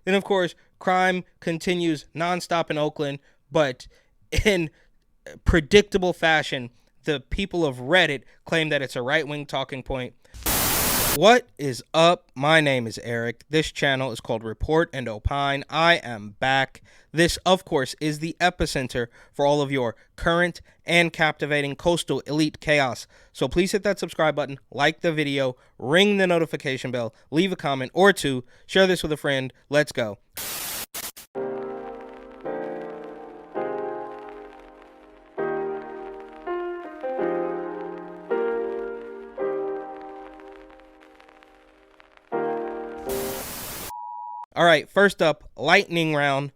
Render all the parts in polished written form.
Then, of course, crime continues nonstop in Oakland, but in predictable fashion, the people of Reddit claim that it's a right-wing talking point. What is up? My name is Eric. This channel is called Report and Opine. I am back. This, of course, is the epicenter for all of your current and captivating coastal elite chaos. So please hit that subscribe button, like the video, ring the notification bell, leave a comment or two, share this with a friend. Let's go. All right, first up, lightning round.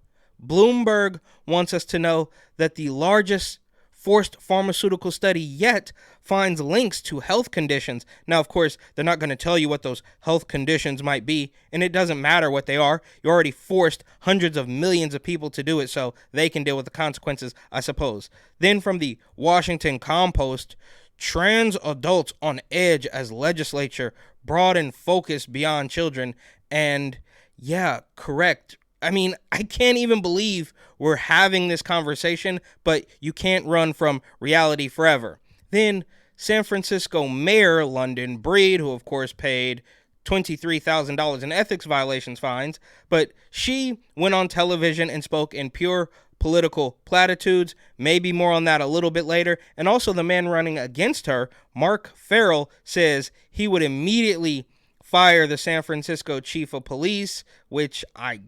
Bloomberg wants us to know that the largest forced pharmaceutical study yet finds links to health conditions. Now, of course, they're not going to tell you what those health conditions might be, and it doesn't matter what they are. You already forced hundreds of millions of people to do it, so they can deal with the consequences, I suppose. Then from the Washington Compost, trans adults on edge as legislature broaden focus beyond children. And yeah, correct. I mean, I can't even believe we're having this conversation, but you can't run from reality forever. Then San Francisco Mayor London Breed, who of course paid $23,000 in ethics violations fines, but she went on television and spoke in pure political platitudes. Maybe more on that a little bit later. And also the man running against her, Mark Farrell, says he would immediately fire the San Francisco chief of police, which I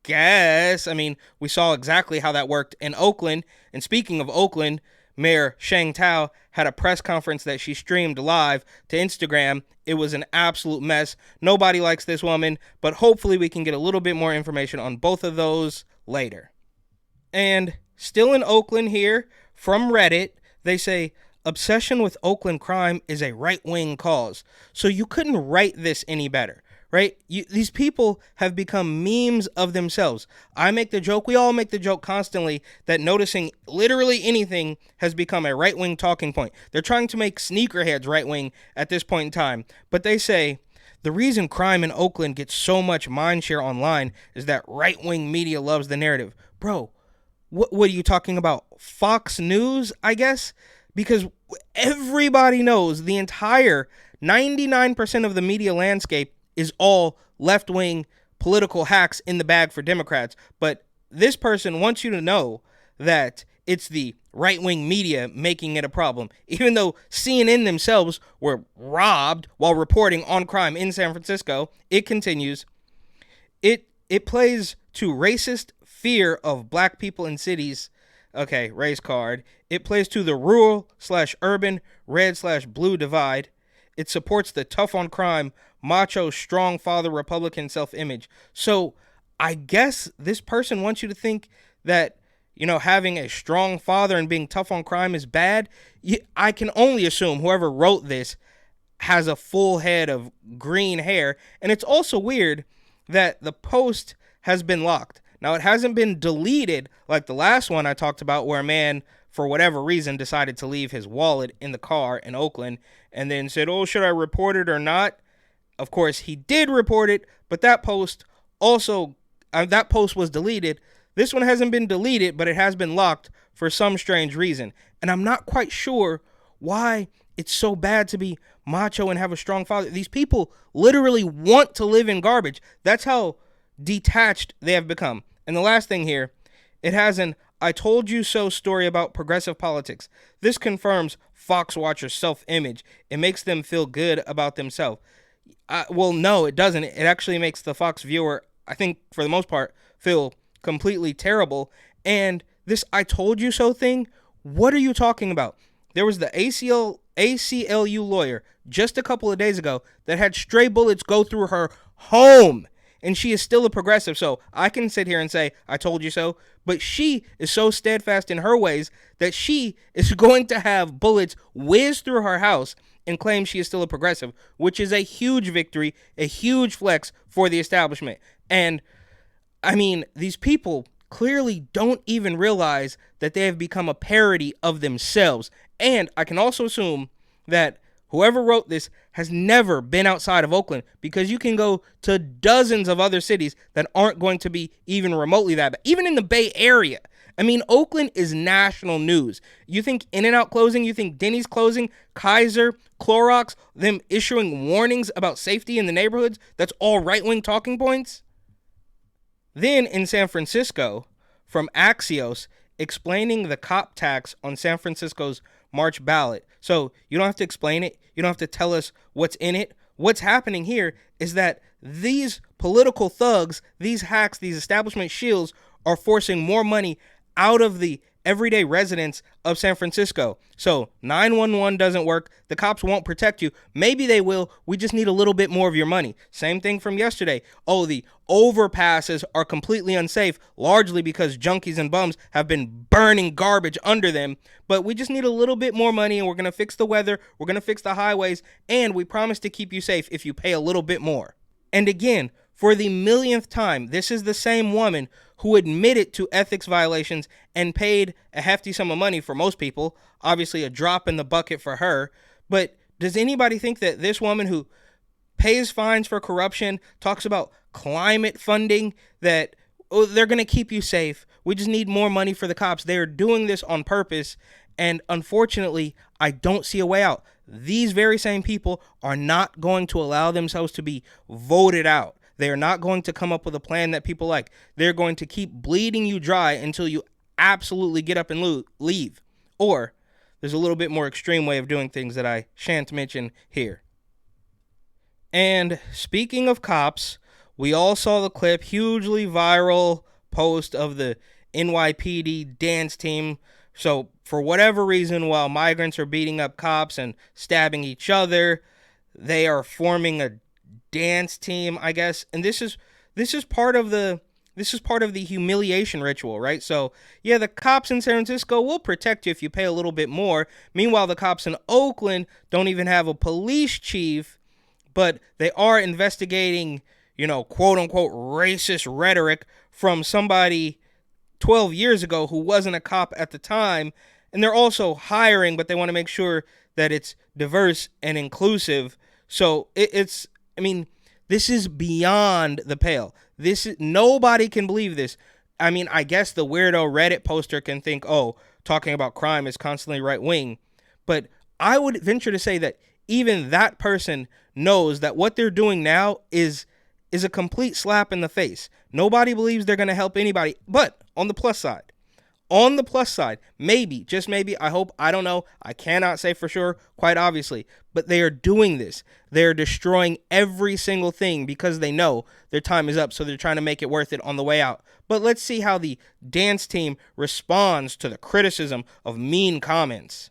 guess, we saw exactly how that worked in Oakland. And speaking of Oakland, Mayor Sheng Tao had a press conference that she streamed live to Instagram. It was an absolute mess. Nobody likes this woman, but hopefully we can get a little bit more information on both of those later. And still in Oakland here, from Reddit, they say, obsession with Oakland crime is a right-wing cause. So you couldn't write this any better, right? These people have become memes of themselves. I make the joke, we all make the joke constantly, that noticing literally anything has become a right-wing talking point. They're trying to make sneakerheads right-wing at this point in time. But they say, the reason crime in Oakland gets so much mindshare online is that right-wing media loves the narrative. Bro, what are you talking about? Fox News, I guess? Because everybody knows the entire 99% of the media landscape is all left-wing political hacks in the bag for Democrats. But this person wants you to know that it's the right-wing media making it a problem. Even though CNN themselves were robbed while reporting on crime in San Francisco, it continues. It plays to racist fear of black people in cities. Okay, race card. It plays to the rural/urban, red/blue divide. It supports the tough on crime, macho, strong father Republican self-image. So I guess this person wants you to think that, having a strong father and being tough on crime is bad. I can only assume whoever wrote this has a full head of green hair. And it's also weird that the post has been locked. Now, it hasn't been deleted like the last one I talked about, where a man, for whatever reason, decided to leave his wallet in the car in Oakland and then said, oh, should I report it or not? Of course, he did report it, but that post was deleted. This one hasn't been deleted, but it has been locked for some strange reason. And I'm not quite sure why it's so bad to be macho and have a strong father. These people literally want to live in garbage. That's how detached they have become. And the last thing here, it has an I told you so story about progressive politics. This confirms Fox watchers' self-image. It makes them feel good about themselves. Well, no, it doesn't. It actually makes the Fox viewer, I think for the most part, feel completely terrible. And this I told you so thing, what are you talking about? There was the ACLU lawyer just a couple of days ago that had stray bullets go through her home. And she is still a progressive, so I can sit here and say, I told you so. But she is so steadfast in her ways that she is going to have bullets whiz through her house and claim she is still a progressive, which is a huge victory, a huge flex for the establishment. And, these people clearly don't even realize that they have become a parody of themselves. And I can also assume that whoever wrote this has never been outside of Oakland, because you can go to dozens of other cities that aren't going to be even remotely that bad. Even in the Bay Area. I mean, Oakland is national news. You think In-N-Out closing, you think Denny's closing, Kaiser, Clorox, them issuing warnings about safety in the neighborhoods, that's all right-wing talking points? Then in San Francisco, from Axios, explaining the cop tax on San Francisco's March ballot. So you don't have to explain it. You don't have to tell us what's in it. What's happening here is that these political thugs, these hacks, these establishment shills are forcing more money out of the everyday residents of San Francisco. So 911 doesn't work. The cops won't protect you. Maybe they will. We just need a little bit more of your money. Same thing from yesterday. Oh, the overpasses are completely unsafe, largely because junkies and bums have been burning garbage under them. But we just need a little bit more money, and we're going to fix the weather. We're going to fix the highways. And we promise to keep you safe if you pay a little bit more. And again, for the millionth time, this is the same woman who admitted to ethics violations and paid a hefty sum of money for most people, obviously a drop in the bucket for her. But does anybody think that this woman who pays fines for corruption, talks about climate funding, that they're going to keep you safe, we just need more money for the cops? They're doing this on purpose, and unfortunately, I don't see a way out. These very same people are not going to allow themselves to be voted out. They are not going to come up with a plan that people like. They're going to keep bleeding you dry until you absolutely get up and leave. Or there's a little bit more extreme way of doing things that I shan't mention here. And speaking of cops, we all saw the clip, hugely viral post of the NYPD dance team. So for whatever reason, while migrants are beating up cops and stabbing each other, they are forming a dance team, I guess. And this is part of the humiliation ritual, right? So yeah, the cops in San Francisco will protect you if you pay a little bit more. Meanwhile, the cops in Oakland don't even have a police chief, but they are investigating, quote unquote racist rhetoric from somebody 12 years ago who wasn't a cop at the time. And they're also hiring, but they want to make sure that it's diverse and inclusive. So this is beyond the pale. Nobody can believe this. I mean, I guess the weirdo Reddit poster can think, oh, talking about crime is constantly right wing. But I would venture to say that even that person knows that what they're doing now is a complete slap in the face. Nobody believes they're going to help anybody. But on the plus side, maybe, just maybe, I hope, I don't know, I cannot say for sure, quite obviously, but they are doing this. They're destroying every single thing because they know their time is up, so they're trying to make it worth it on the way out. But let's see how the dance team responds to the criticism of mean comments.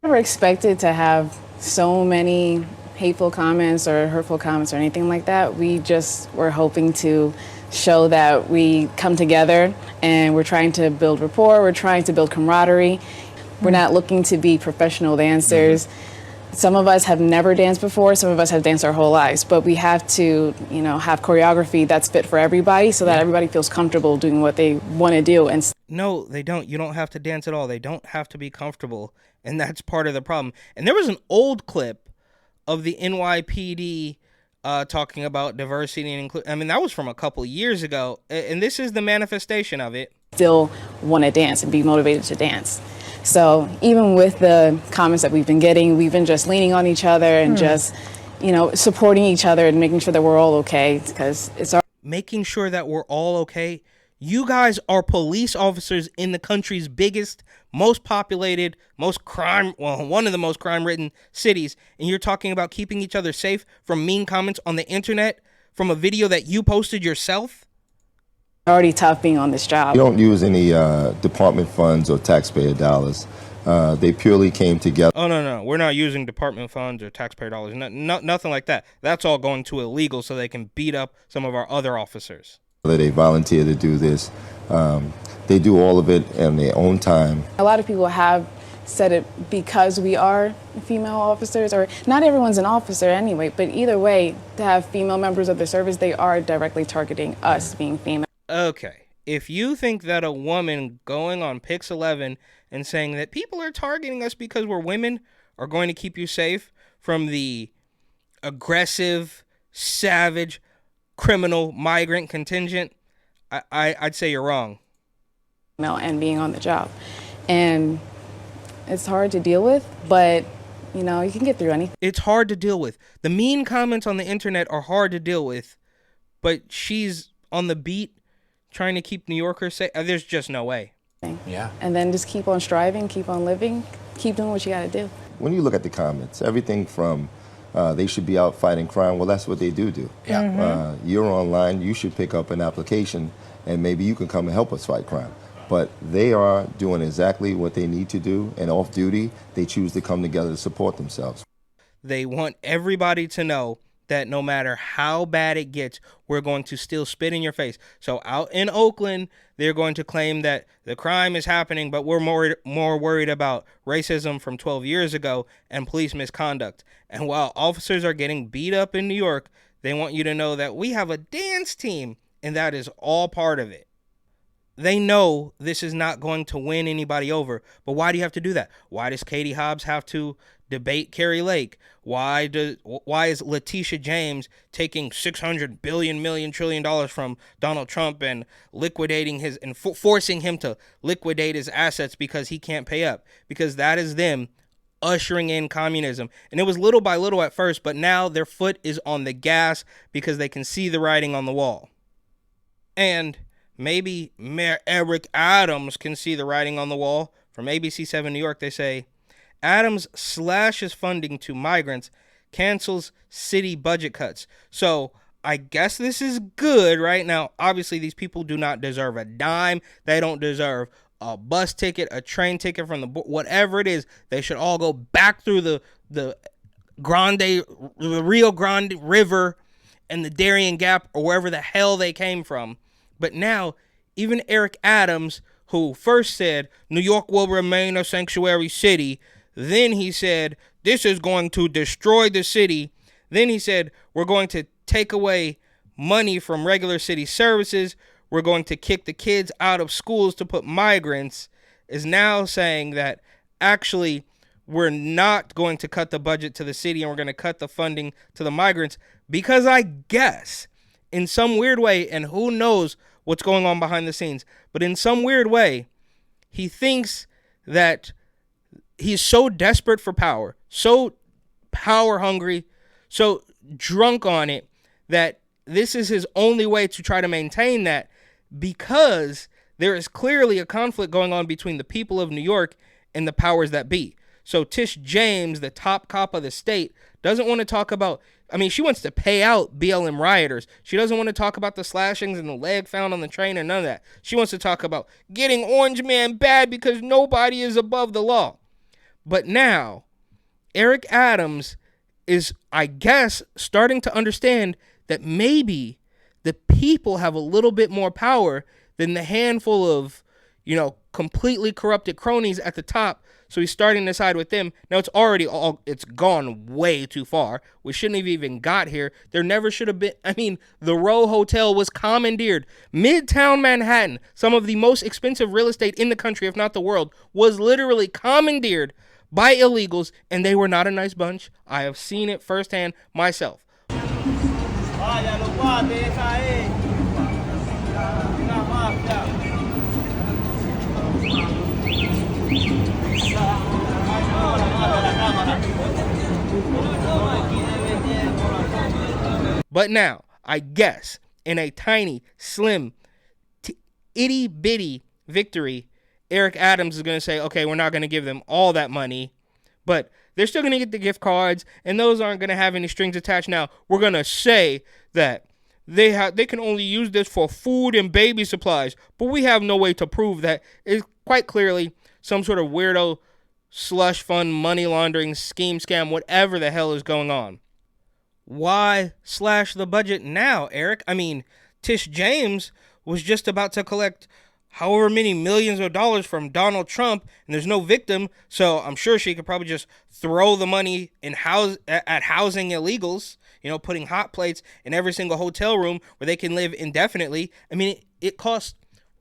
I never expected to have so many hateful comments or hurtful comments or anything like that. We just were hoping to show that we come together and we're trying to build rapport, we're trying to build camaraderie. We're not looking to be professional dancers. Some of us have never danced before, some of us have danced our whole lives, but we have to, have choreography that's fit for everybody so that everybody feels comfortable doing what they want to do. And no, they don't. You don't have to dance at all. They don't have to be comfortable, and that's part of the problem. And there was an old clip of the NYPD talking about diversity and inclusion. I mean, that was from a couple years ago, and this is the manifestation of it. Still want to dance and be motivated to dance. So even with the comments that we've been getting, we've been just leaning on each other and just, supporting each other and making sure that we're all okay, because it's our making sure that we're all okay. You guys are police officers in the country's biggest, most populated, one of the most crime-ridden cities, and you're talking about keeping each other safe from mean comments on the internet from a video that you posted yourself? already tough being on this job. We don't use any department funds or taxpayer dollars. They purely came together. Oh, no. We're not using department funds or taxpayer dollars. Nothing like that. That's all going to illegal so they can beat up some of our other officers. They volunteer to do this. They do all of it in their own time. A lot of people have said it because we are female officers, or not everyone's an officer anyway, but either way, to have female members of the service, they are directly targeting us being female. Okay, if you think that a woman going on Pix11 and saying that people are targeting us because we're women are going to keep you safe from the aggressive, savage, criminal migrant contingent, I'd say you're wrong. And being on the job. And it's hard to deal with, but you can get through anything. It's hard to deal with. The mean comments on the internet are hard to deal with, but she's on the beat trying to keep New Yorkers safe. There's just no way. Yeah. And then just keep on striving, keep on living, keep doing what you got to do. When you look at the comments, everything from they should be out fighting crime, well, that's what they do. Yeah. Mm-hmm. You're online, you should pick up an application, and maybe you can come and help us fight crime. But they are doing exactly what they need to do, and off duty, they choose to come together to support themselves. They want everybody to know that no matter how bad it gets, we're going to still spit in your face. So out in Oakland, they're going to claim that the crime is happening, but we're more worried about racism from 12 years ago and police misconduct. And while officers are getting beat up in New York, they want you to know that we have a dance team, and that is all part of it. They know this is not going to win anybody over, but why do you have to do that? Why does Katie Hobbs have to debate Carrie Lake? Why is Letitia James taking $600 billion from Donald Trump and liquidating his and forcing him to liquidate his assets because he can't pay up? Because that is them ushering in communism. And it was little by little at first, but now their foot is on the gas because they can see the writing on the wall. And maybe Mayor Eric Adams can see the writing on the wall. From ABC7 New York, they say, Adams slashes funding to migrants, cancels city budget cuts. So I guess this is good right now. Obviously, these people do not deserve a dime. They don't deserve a bus ticket, a train ticket from the whatever it is. They should all go back through the Rio Grande River and the Darien Gap or wherever the hell they came from. But now, even Eric Adams, who first said New York will remain a sanctuary city, then he said this is going to destroy the city. Then he said we're going to take away money from regular city services. We're going to kick the kids out of schools to put migrants, is now saying that actually we're not going to cut the budget to the city and we're going to cut the funding to the migrants because I guess in some weird way, and who knows what's going on behind the scenes, but in some weird way, he thinks that he's so desperate for power, so power hungry, so drunk on it, that this is his only way to try to maintain that, because there is clearly a conflict going on between the people of New York and the powers that be. So Tish James, the top cop of the state, doesn't want to talk about, she wants to pay out BLM rioters. She doesn't want to talk about the slashings and the leg found on the train or none of that. She wants to talk about getting Orange Man bad because nobody is above the law. But now, Eric Adams is, I guess, starting to understand that maybe the people have a little bit more power than the handful of, completely corrupted cronies at the top. So he's starting to side with them. Now it's gone way too far. We shouldn't have even got here. There never should have been. The Row Hotel was commandeered. Midtown Manhattan, some of the most expensive real estate in the country, if not the world, was literally commandeered by illegals, and they were not a nice bunch. I have seen it firsthand myself. But now, I guess, in a tiny, slim, itty-bitty victory, Eric Adams is going to say, okay, we're not going to give them all that money, but they're still going to get the gift cards, and those aren't going to have any strings attached. Now, we're going to say that they can only use this for food and baby supplies, but we have no way to prove that. It's quite clearly some sort of weirdo slush fund, money laundering, scheme, scam, whatever the hell is going on. Why slash the budget now, Eric? Tish James was just about to collect however many millions of dollars from Donald Trump, and there's no victim, so I'm sure she could probably just throw the money at housing illegals, putting hot plates in every single hotel room where they can live indefinitely. It costs,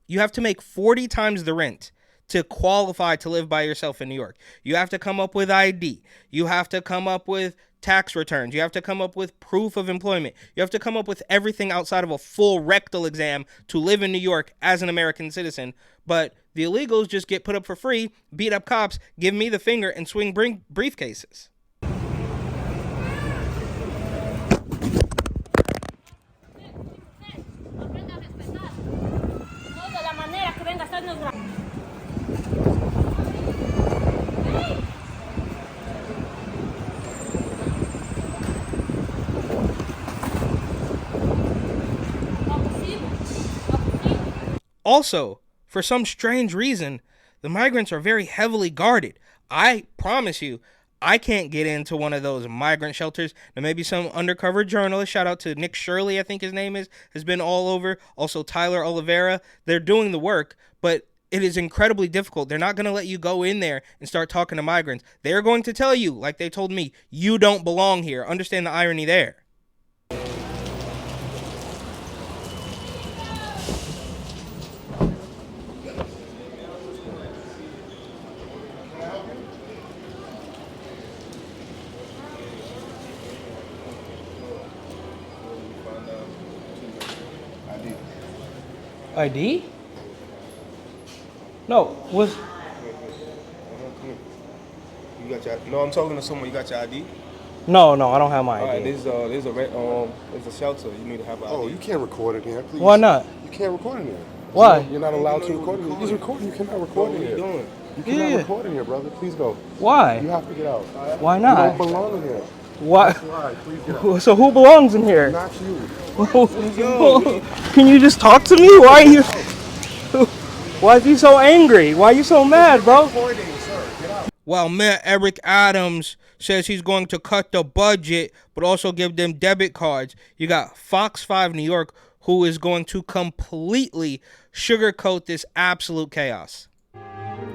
you have to make 40 times the rent to qualify to live by yourself in New York. You have to come up with ID. You have to come up with tax returns. You have to come up with proof of employment. You have to come up with everything outside of a full rectal exam to live in New York as an American citizen. But the illegals just get put up for free, beat up cops, give me the finger, and swing briefcases. Also, for some strange reason, the migrants are very heavily guarded. I promise you, I can't get into one of those migrant shelters. Now, maybe some undercover journalist, shout out to Nick Shirley, I think his name is, has been all over. Also, Tyler Oliveira. They're doing the work, but it is incredibly difficult. They're not going to let you go in there and start talking to migrants. They're going to tell you, like they told me, you don't belong here. Understand the irony there. ID? No, was You got your? No, I'm talking to someone. You got your ID? no, I don't have my All right, ID. there's a shelter. You need to have an ID. Oh, you can't record in here, please. Why not? You can't record in here. Why? You're not allowed to record in here. He's recording. You cannot record in What are here. you doing? You cannot Yeah. record in here, brother. Please go. You Why? have to get out. Why You don't not? belong in here. Why? All right, please get out. So who belongs in here? Not you. Can you just talk to me? Why are you? Why is he so angry? Why are you so mad, bro? Recording, sir. Get out. While Mayor Eric Adams says he's going to cut the budget, but also give them debit cards, you got Fox 5 New York, who is going to completely sugarcoat this absolute chaos.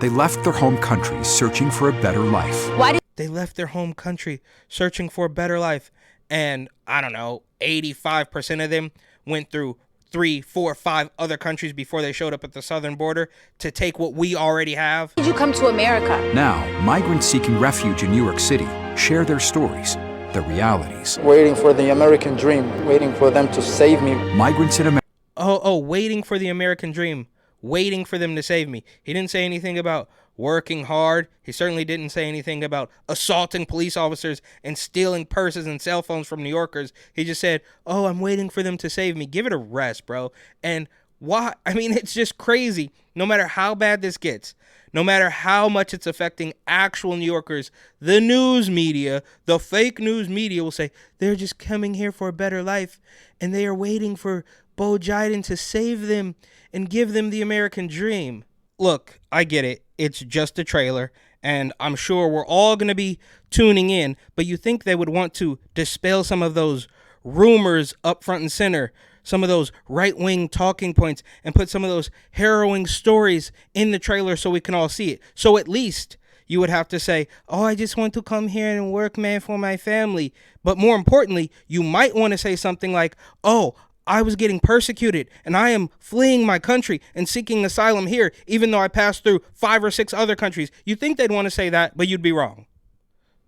They left their home countries searching for a better life. They left their home country searching for a better life. And I don't know, 85% of them went through 3, 4, 5 other countries before they showed up at the southern border to take what we already have. Did you come to America? Now, migrants seeking refuge in New York City share their stories, their realities. Waiting for the American dream, waiting for them to save me. Migrants in America. Waiting for the American dream, waiting for them to save me. He didn't say anything about working hard. He certainly didn't say anything about assaulting police officers and stealing purses and cell phones from New Yorkers. He just said, oh, I'm waiting for them to save me. Give it a rest, bro. And why? I mean, it's just crazy. No matter how bad this gets, no matter how much it's affecting actual New Yorkers, the news media, the fake news media will say, they're just coming here for a better life and they are waiting for Bo Jiden to save them and give them the American dream. Look, I get it. It's just a trailer, and I'm sure we're all going to be tuning in, but you think they would want to dispel some of those rumors up front and center, some of those right-wing talking points, and put some of those harrowing stories in the trailer so we can all see it. So at least you would have to say, oh, I just want to come here and work, man, for my family. But more importantly, you might want to say something like, oh, I was getting persecuted and I am fleeing my country and seeking asylum here, even though I passed through 5 or 6 other countries. You'd think they'd want to say that, but you'd be wrong.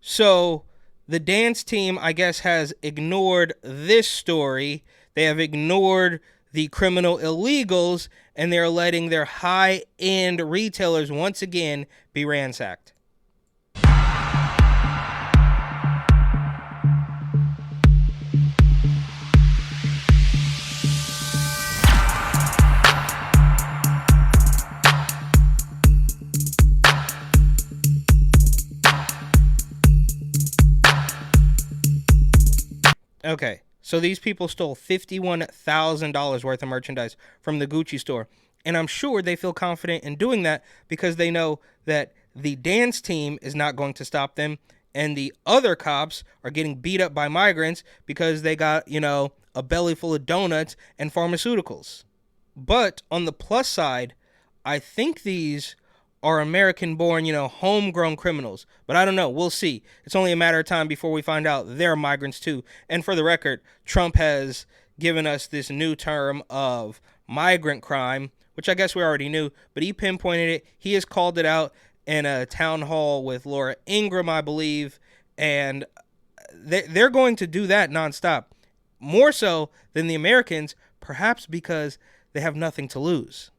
So the dance team, I guess, has ignored this story. They have ignored the criminal illegals, and they're letting their high-end retailers once again be ransacked. Okay, so these people stole $51,000 worth of merchandise from the Gucci store. And I'm sure they feel confident in doing that because they know that the dance team is not going to stop them. And the other cops are getting beat up by migrants because they got, a belly full of donuts and pharmaceuticals. But on the plus side, I think these are American-born, homegrown criminals. But I don't know. We'll see. It's only a matter of time before we find out they're migrants too. And for the record, Trump has given us this new term of migrant crime, which which I guess we already knew, but he pinpointed it. He has called it out in a town hall with Laura Ingraham, I believe, and they're going to do that nonstop, more so than the Americans, perhaps because they have nothing to lose.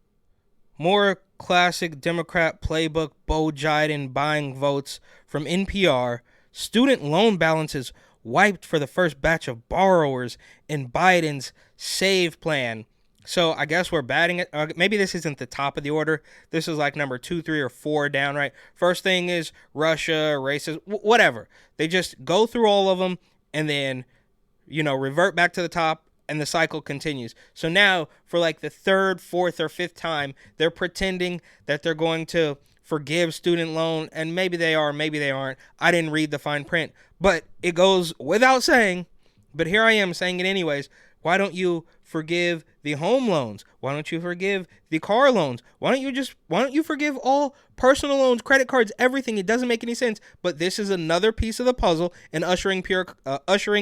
More classic Democrat playbook, Bo Biden buying votes from NPR. Student loan balances wiped for the first batch of borrowers in Biden's SAVE plan. So I guess we're batting it. Maybe this isn't the top of the order. This is like number 2, 3, or 4 down, right? First thing is Russia, racism, whatever. They just go through all of them and then, revert back to the top, and the cycle continues. So now, for like the 3rd, 4th, or 5th time, they're pretending that they're going to forgive student loan, and maybe they are, maybe they aren't. I didn't read the fine print, but it goes without saying, but here I am saying it anyways. Why don't you forgive the home loans? Why don't you forgive the car loans? Why don't you forgive all personal loans, credit cards, everything? It doesn't make any sense, but this is another piece of the puzzle in ushering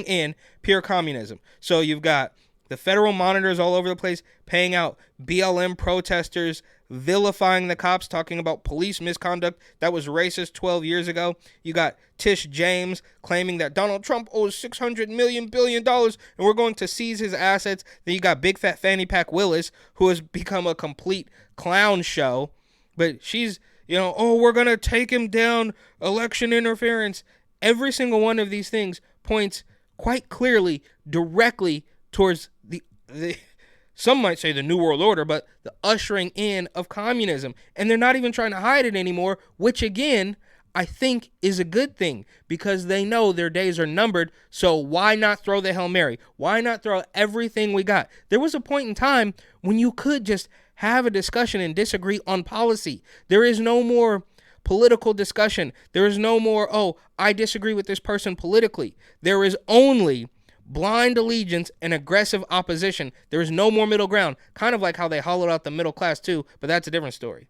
in pure communism. So you've got the federal monitors all over the place paying out BLM protesters, vilifying the cops, talking about police misconduct that was racist 12 years ago. You got Tish James claiming that Donald Trump owes $600 billion and we're going to seize his assets. Then you got Big Fat Fanny Pack Willis, who has become a complete clown show. But she's, we're going to take him down, election interference. Every single one of these things points quite clearly, directly towards the some might say the New World Order, but the ushering in of communism. And they're not even trying to hide it anymore, which again, I think is a good thing because they know their days are numbered. So why not throw the Hail Mary? Why not throw everything we got? There was a point in time when you could just have a discussion and disagree on policy. There is no more political discussion. There is no more, I disagree with this person politically. There is only blind allegiance and aggressive opposition. There is no more middle ground. Kind of like how they hollowed out the middle class too, but that's a different story.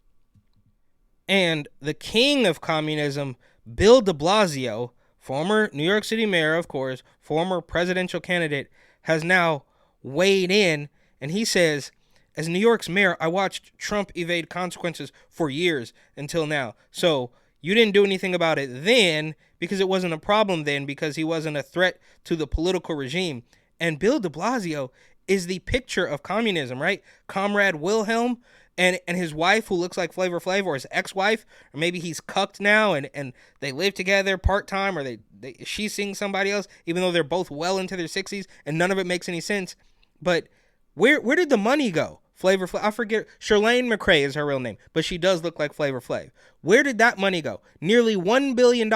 And the king of communism, Bill de Blasio, former New York City mayor, of course, former presidential candidate, has now weighed in, and he says, as New York's mayor, I watched Trump evade consequences for years until now. So you didn't do anything about it then because it wasn't a problem then because he wasn't a threat to the political regime. And Bill de Blasio is the picture of communism, right? Comrade Wilhelm and his wife who looks like Flavor Flav, or his ex-wife, or maybe he's cucked now and they live together part-time, or she's seeing somebody else, even though they're both well into their 60s and none of it makes any sense. But where did the money go? Flavor Flav, I forget, Charlene McRae is her real name, but she does look like Flavor Flav. Where did that money go? Nearly $1 billion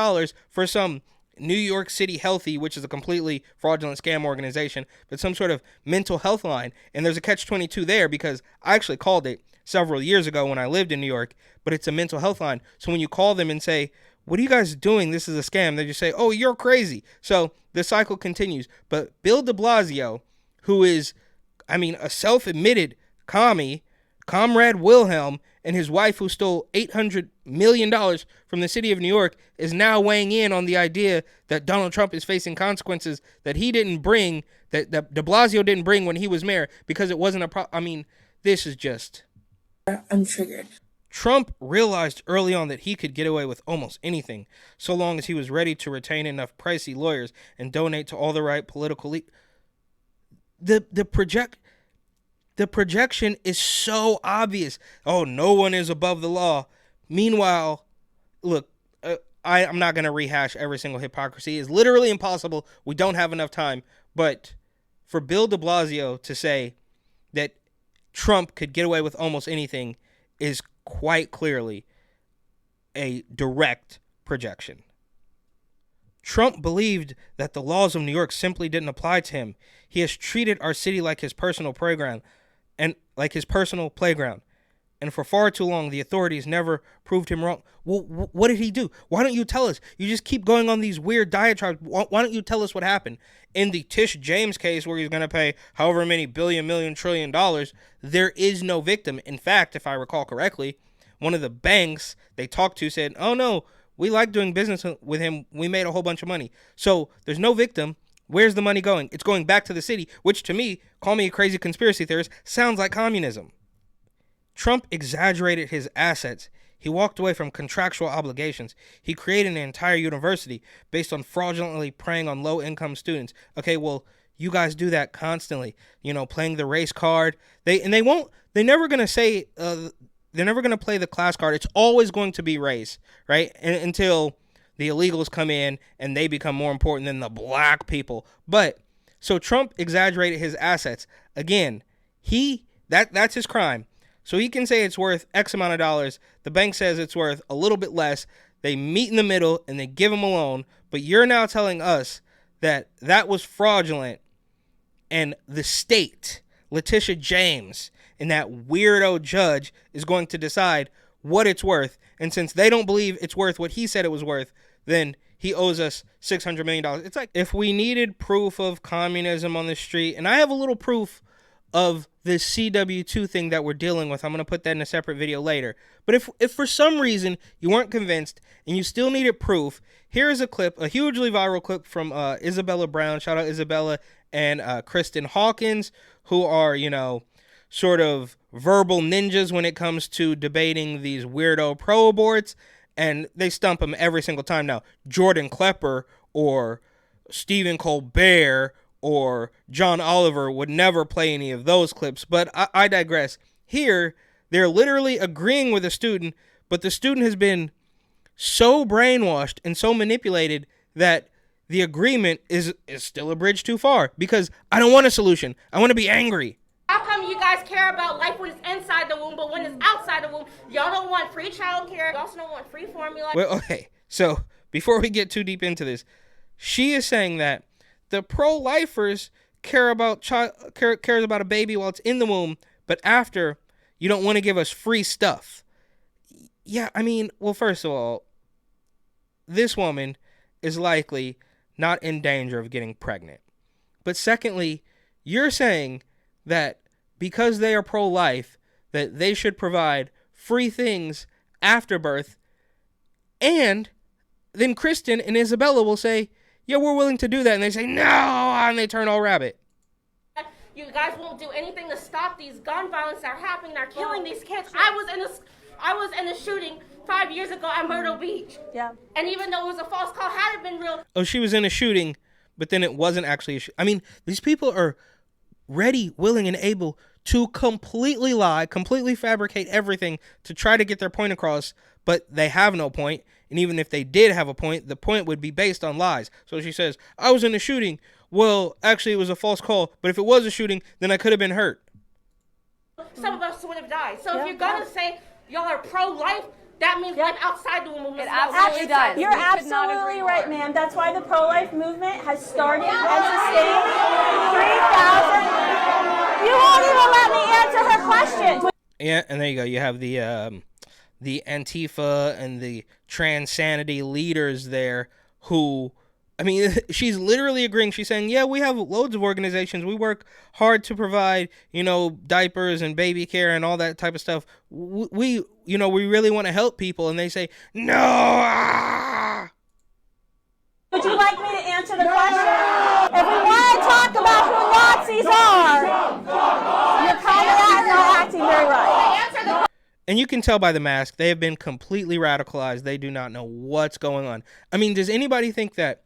for some New York City Healthy, which is a completely fraudulent scam organization, but some sort of mental health line. And there's a catch-22 there because I actually called it several years ago when I lived in New York, but it's a mental health line. So when you call them and say, what are you guys doing? This is a scam. They just say, oh, you're crazy. So the cycle continues. But Bill de Blasio, who is, a self-admitted commie, Comrade Wilhelm, and his wife who stole $800 million from the city of New York, is now weighing in on the idea that Donald Trump is facing consequences that he didn't bring, that de Blasio didn't bring when he was mayor because it wasn't a problem. This is just... I'm triggered. Trump realized early on that he could get away with almost anything so long as he was ready to retain enough pricey lawyers and donate to all the right political The projection is so obvious. Oh, no one is above the law. Meanwhile, look, I'm not going to rehash every single hypocrisy. It's literally impossible. We don't have enough time. But for Bill de Blasio to say that Trump could get away with almost anything is quite clearly a direct projection. Trump believed that the laws of New York simply didn't apply to him. He has treated our city like his personal playground. And for far too long, the authorities never proved him wrong. Well, what did he do? Why don't you tell us? You just keep going on these weird diatribes. Why don't you tell us what happened? In the Tish James case, where he's going to pay however many billion, million, trillion dollars, there is no victim. In fact, if I recall correctly, one of the banks they talked to said, oh no, we like doing business with him. We made a whole bunch of money. So there's no victim. Where's the money going? It's going back to the city, which to me, call me a crazy conspiracy theorist, sounds like communism. Trump exaggerated his assets. He walked away from contractual obligations. He created an entire university based on fraudulently preying on low-income students. Okay, well, you guys do that constantly. Playing the race card. They're never going to say, they're never going to play the class card. It's always going to be race, right? Until the illegals come in and they become more important than the black people. But so Trump exaggerated his assets. Again, that's his crime. So he can say it's worth X amount of dollars. The bank says it's worth a little bit less. They meet in the middle and they give him a loan. But you're now telling us that was fraudulent, and the state, Letitia James, and that weirdo judge is going to decide what it's worth. And since they don't believe it's worth what he said it was worth, then he owes us $600 million. It's like if we needed proof of communism on the street, and I have a little proof of this CW2 thing that we're dealing with. I'm going to put that in a separate video later. But if for some reason you weren't convinced and you still needed proof, here is a clip, a hugely viral clip from Isabella Brown. Shout out Isabella and Kristen Hawkins, who are, sort of verbal ninjas when it comes to debating these weirdo pro-aborts. And they stump them every single time. Now, Jordan Klepper or Stephen Colbert or John Oliver would never play any of those clips, but I digress. Here, they're literally agreeing with a student, but the student has been so brainwashed and so manipulated that the agreement is still a bridge too far, because I don't want a solution. I want to be angry. How come you guys care about life when it's inside the womb, but when it's outside the womb, y'all don't want free child care, you also don't want free formula? Well, okay, so before we get too deep into this, she is saying that the pro-lifers cares about a baby while it's in the womb, but after, you don't want to give us free stuff. Yeah, I mean, well, first of all, this woman is likely not in danger of getting pregnant. But secondly, you're saying that because they are pro-life, that they should provide free things after birth, and then Kristen and Isabella will say, yeah, we're willing to do that. And they say, no, and they turn all rabbit. You guys won't do anything to stop these gun violence that are happening, that are killing these kids. I was in a shooting 5 years ago at Myrtle Beach. Yeah. And even though it was a false call, had it been real. Oh, she was in a shooting, but then it wasn't actually a shooting. I mean, these people are ready, willing, and able to completely lie, completely fabricate everything to try to get their point across, but they have no point. And even if they did have a point, the point would be based on lies. So she says, I was in a shooting. Well, actually, it was a false call. But if it was a shooting, then I could have been hurt. Some of us would have died. So if you're going to say y'all are pro-life, that means life outside the womb. It absolutely does. You're absolutely right, ma'am. That's why the pro-life movement has started and sustained 3,000. You won't even let me answer her question. Yeah, and there you go. You have the Antifa and the Transanity leaders there who, I mean, she's literally agreeing. She's saying, yeah, we have loads of organizations. We work hard to provide, diapers and baby care and all that type of stuff. We really want to help people. And they say, no. Ah! Would you like me to answer the question? If we want to talk about who Nazis are, you're probably not acting very right. And you can tell by the mask, they have been completely radicalized. They do not know what's going on. I mean, does anybody think that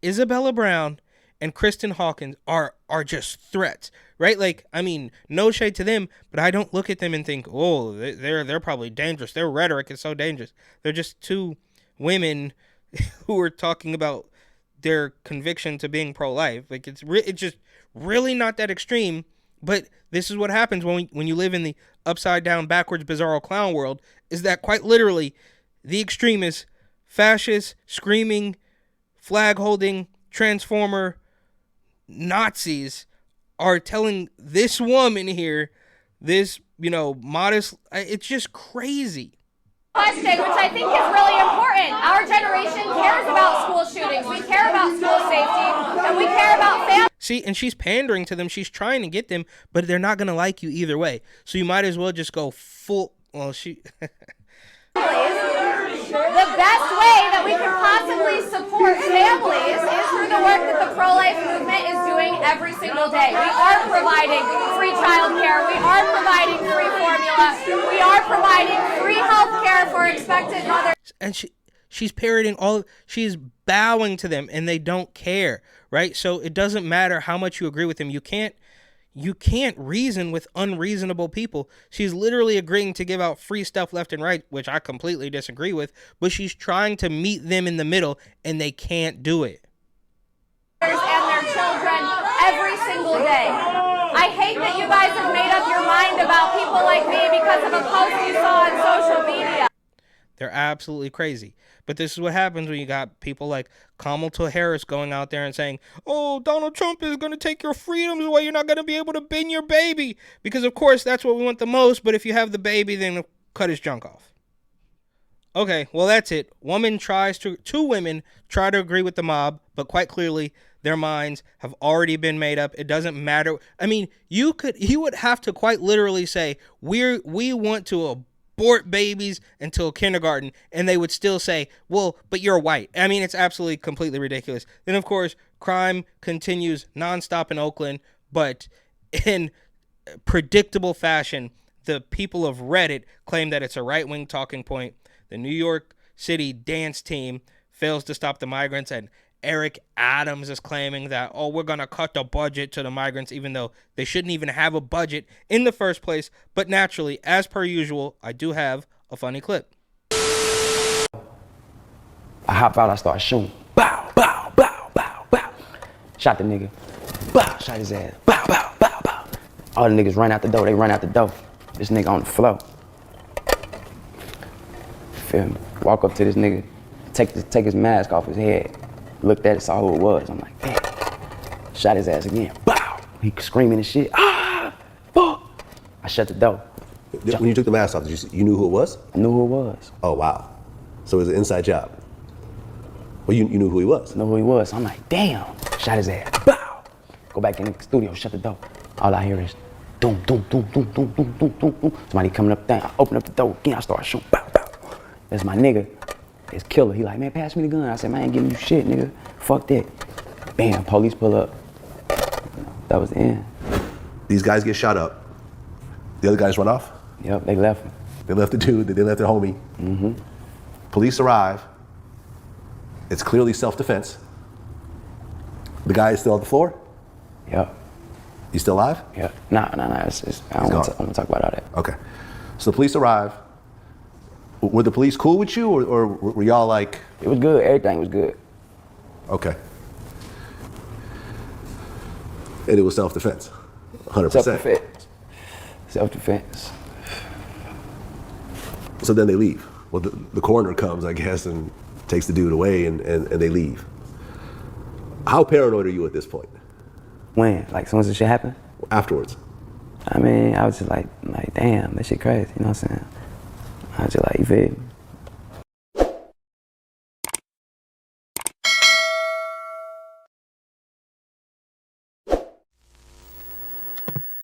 Isabella Brown and Kristen Hawkins are just threats, right? Like, I mean, no shade to them, but I don't look at them and think, oh, they're probably dangerous. Their rhetoric is so dangerous. They're just two women who are talking about their conviction to being pro-life. Like, it's just really not that extreme. But this is what happens when you live in the upside down, backwards, bizarro clown world, is that quite literally the extremists, fascists, screaming, flag-holding, transformer Nazis are telling this woman here, this, modest, it's just crazy. Question, which I think is really important. Our generation cares about school shootings. We care about school safety, and we care about families. See, and she's pandering to them. She's trying to get them, but they're not going to like you either way. So you might as well just go full, well, she... The best way that we can possibly support families is through the work that the pro-life movement is doing every single day. We are providing free child care. We are providing free formula. We providing free health care for expectant mothers. And she's parroting she's bowing to them, and they don't care, right? So it doesn't matter how much you agree with them. You can't reason with unreasonable people. She's literally agreeing to give out free stuff left and right, which I completely disagree with, but she's trying to meet them in the middle, and they can't do it. And their children every single day. I hate that you guys have made up your mind about people like me because of a post you saw on social media. They're absolutely crazy. But this is what happens when you got people like Kamala Harris going out there and saying, oh, Donald Trump is going to take your freedoms away. You're not going to be able to bin your baby. Because, of course, that's what we want the most. But if you have the baby, then cut his junk off. Okay, well, that's it. Two women try to agree with the mob, but quite clearly their minds have already been made up. It doesn't matter. I mean, you would have to quite literally say, we want to abort babies until kindergarten, and they would still say, well, but you're white. I mean, it's absolutely completely ridiculous. Then, of course, crime continues nonstop in Oakland, but in predictable fashion, the people of Reddit claim that it's a right-wing talking point. The New York City dance team fails to stop the migrants, and Eric Adams is claiming that, oh, we're going to cut the budget to the migrants, even though they shouldn't even have a budget in the first place. But naturally, as per usual, I do have a funny clip. I hop out, I start shooting. Bow, bow, bow, bow, bow. Shot the nigga. Bow, shot his ass. Bow, bow, bow, bow. All the niggas run out the door, they run out the door. This nigga on the floor. Feel me? Walk up to this nigga, take his mask off his head. Looked at it, saw who it was. I'm like, damn. Shot his ass again. Bow! He screaming and shit. Ah! Fuck! I shut the door. When you took the mask off, you knew who it was? I knew who it was. Oh, wow. So it was an inside job. Well, you knew who he was. I knew who he was. I'm like, damn. Shot his ass. Bow! Go back in the studio, shut the door. All I hear is doom, doom, doom, doom, doom, doom, doom, doom, doom. Somebody coming up there. I open up the door again. I start shooting. Bow, bow. That's my nigga. It's killer. He like, man, pass me the gun. I said, man, I ain't giving you shit, nigga. Fuck that. Bam, police pull up. That was the end. These guys get shot up. The other guys run off? Yep, they left him. They left the dude, they left their homie. Mm-hmm. Police arrive. It's clearly self-defense. The guy is still on the floor? Yep. He's still alive? Yep. Nah. I don't want to talk about all that. Okay. So the police arrive. Were the police cool with you, or were y'all like... It was good. Everything was good. Okay. And it was self-defense? 100%? Self-defense. Self-defense. So then they leave. Well, the coroner comes, I guess, and takes the dude away, and they leave. How paranoid are you at this point? When? Like, as soon as this shit happened? Afterwards. I mean, I was just like, damn, that shit crazy, you know what I'm saying? I was just like, you feel me?